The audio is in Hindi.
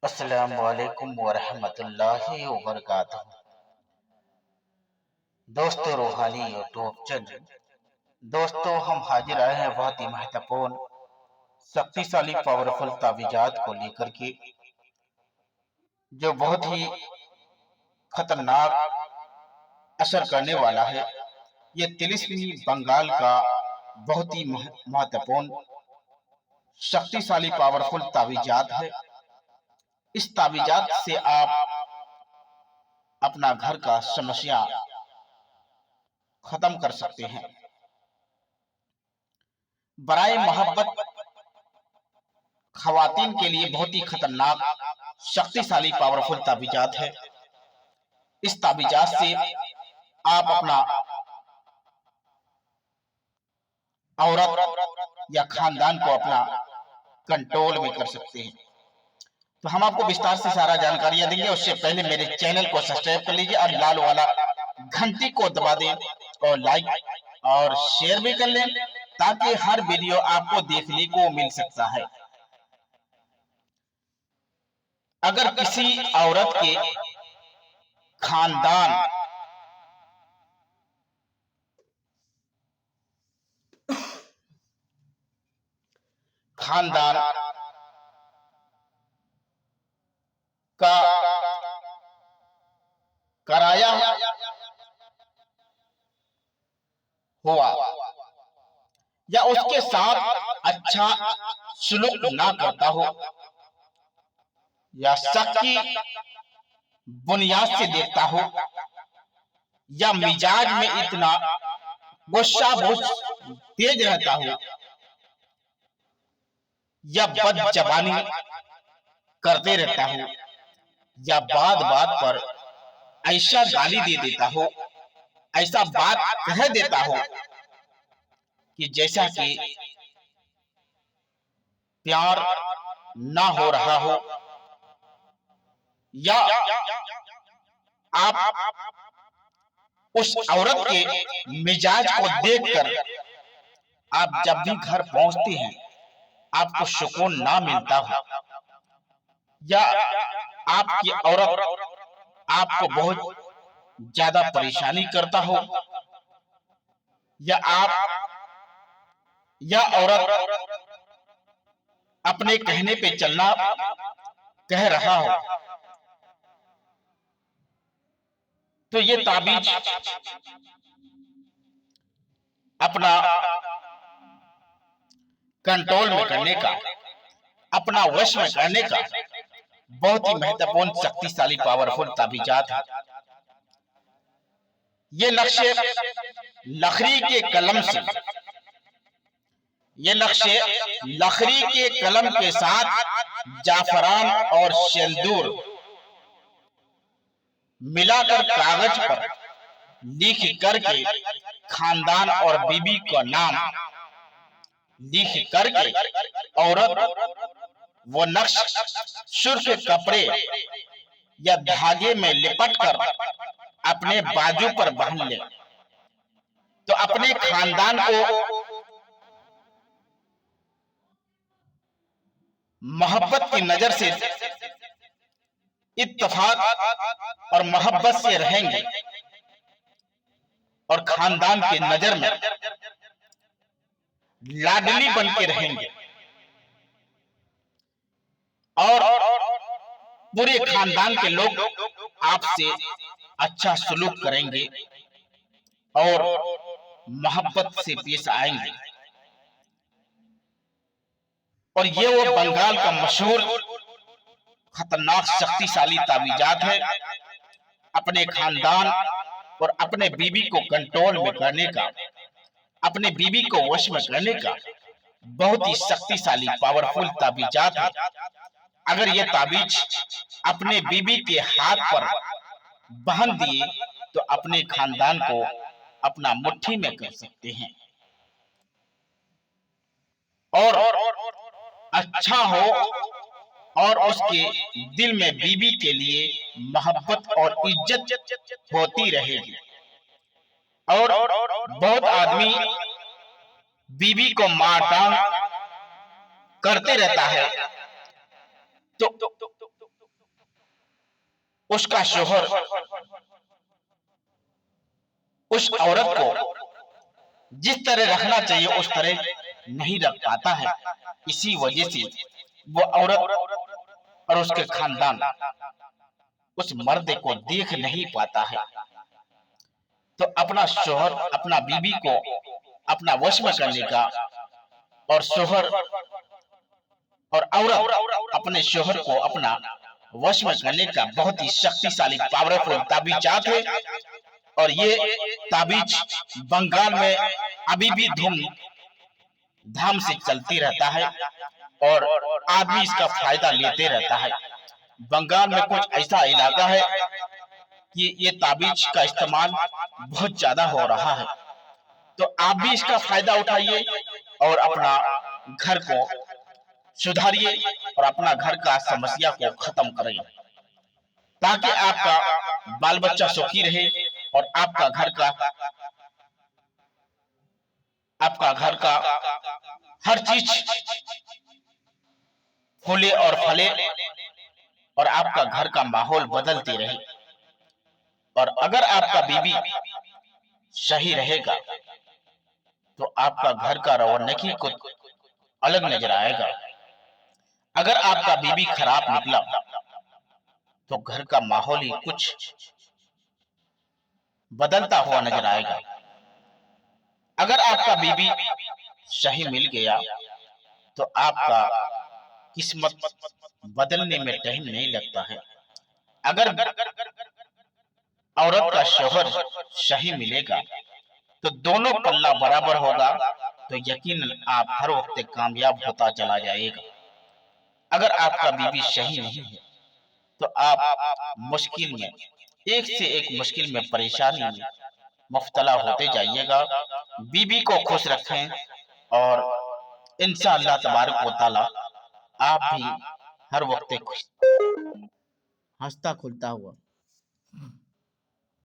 अस्सलाम वालेकुम वरहमतुल्लाहि वबरकातुहू। दोस्तों, रूहानी यूट्यूब चैनल। दोस्तों, हम हाजिर आए हैं बहुत ही महत्वपूर्ण, शक्तिशाली, पावरफुल ताबीजात को लेकर के, जो बहुत ही खतरनाक असर करने वाला है। ये तिलिस्मी बंगाल का बहुत ही महत्वपूर्ण, शक्तिशाली, पावरफुल ताबीजात है। इस ताबीजात से आप अपना घर का समस्या खत्म कर सकते हैं। बराए मोहब्बत खवातीन के लिए बहुत ही खतरनाक, शक्तिशाली, पावरफुल ताबीजात है। इस ताबीजात से आप अपना औरत या खानदान को अपना कंट्रोल में कर सकते हैं। तो हम आपको विस्तार से सारा जानकारियां देंगे। उससे पहले मेरे चैनल को सब्सक्राइब कर लीजिए और लाल वाला घंटी को दबा दें और लाइक और शेयर भी कर लें, ताकि हर वीडियो आपको देखने को मिल सकता है। अगर किसी औरत के खानदान खानदान का कराया हुआ या उसके साथ अच्छा सुलूक ना करता हो, या शक की बुनियाद से देखता हो, या मिजाज में इतना गुस्सा बहुत तेज रहता हो, या बदजबानी करते रहता हो, या बात बात पर ऐसा गाली दे देता हो, ऐसा बात कह देता हो कि जैसा कि प्यार ना हो रहा हो, या आप उस औरत के मिजाज को देखकर आप जब भी घर पहुंचते हैं आपको सुकून ना मिलता हो, या आपकी औरत आपको बहुत ज्यादा परेशानी करता हो, या औरत अपने कहने पे चलना कह रहा हो, तो ये ताबीज अपना कंट्रोल में करने का, अपना वश में करने का बहुत ही महत्वपूर्ण, शक्तिशाली, पावरफुल ताबीजात है। ये नक्शे लकड़ी के कलम से, ये नक्शे लकड़ी के कलम के साथ जाफरान और सिंदूर मिलाकर कागज पर लिख करके खानदान और बीबी का नाम लिख करके औरत वो नक्श सुर्ख कपड़े या धागे में लिपट कर अपने बाजू पर बांध ले, तो अपने खानदान को मोहब्बत की नजर से, इत्तेफाक और मोहब्बत से रहेंगे, और खानदान की नजर में लाडली बन के रहेंगे, और पूरे खानदान के लोग आपसे अच्छा सलूक करेंगे और मोहब्बत से पेश आएंगे। और ये वो बंगाल का मशहूर खतरनाक, शक्तिशाली ताबीजात है। अपने खानदान और अपने बीबी को कंट्रोल में करने का, अपने बीबी को वश में करने का बहुत ही शक्तिशाली, पावरफुल ताबीजात है। अगर ये ताबीज अपने बीबी के हाथ पर बांध दिए तो अपने खानदान को अपना मुट्ठी में कर सकते हैं, और अच्छा हो, और उसके दिल में बीबी के लिए मोहब्बत और इज्जत होती रहेगी। और बहुत आदमी बीबी को मारडांट करते रहता है, तो उसका शोहर उस औरत को जिस तरह रखना चाहिए उस तरह नहीं रख पाता है। इसी वजह से वो औरत और उसके खानदान उस मर्द को देख नहीं पाता है। तो अपना शोहर अपना बीवी को अपना वश में करने का, और शोहर और औरत अपने शोहर को अपना वश में करने का बहुत ही शक्तिशाली पावरफुल ताबीजात है। और ये ताबीज बंगाल में अभी भी धूम धाम से चलती रहता है और आदमी इसका फायदा लेते रहता है। बंगाल में कुछ ऐसा इलाका है कि ये ताबीज का इस्तेमाल बहुत ज्यादा हो रहा है। तो आप भी इसका फायदा उठाइए और अपना घर को सुधारिए और अपना घर का समस्या को खत्म करिए, ताकि आपका बाल बच्चा सुखी रहे और आपका घर का हर चीज फूले और फले और आपका घर का माहौल बदलते रहे। और अगर आपका बीवी सही रहेगा तो आपका घर का रौनक ही कुछ अलग नजर आएगा। अगर आपका बीवी खराब निकला तो घर का माहौल ही कुछ बदलता हुआ नजर आएगा। अगर आपका बीवी सही मिल गया तो आपका किस्मत बदलने में टाइम नहीं लगता है। अगर औरत का शोहर सही मिलेगा तो दोनों पल्ला बराबर होगा, तो यकीनन आप हर वक्त कामयाब होता चला जाएगा। अगर आपका बीवी सही नहीं है तो आप मुश्किल में एक से एक मुश्किल में परेशानी में मुब्तला होते जाइएगा। बीवी को खुश रखें और इंशाअल्लाह तबारक व तआला आप भी हर वक्त खुश हंसता खुलता हुआ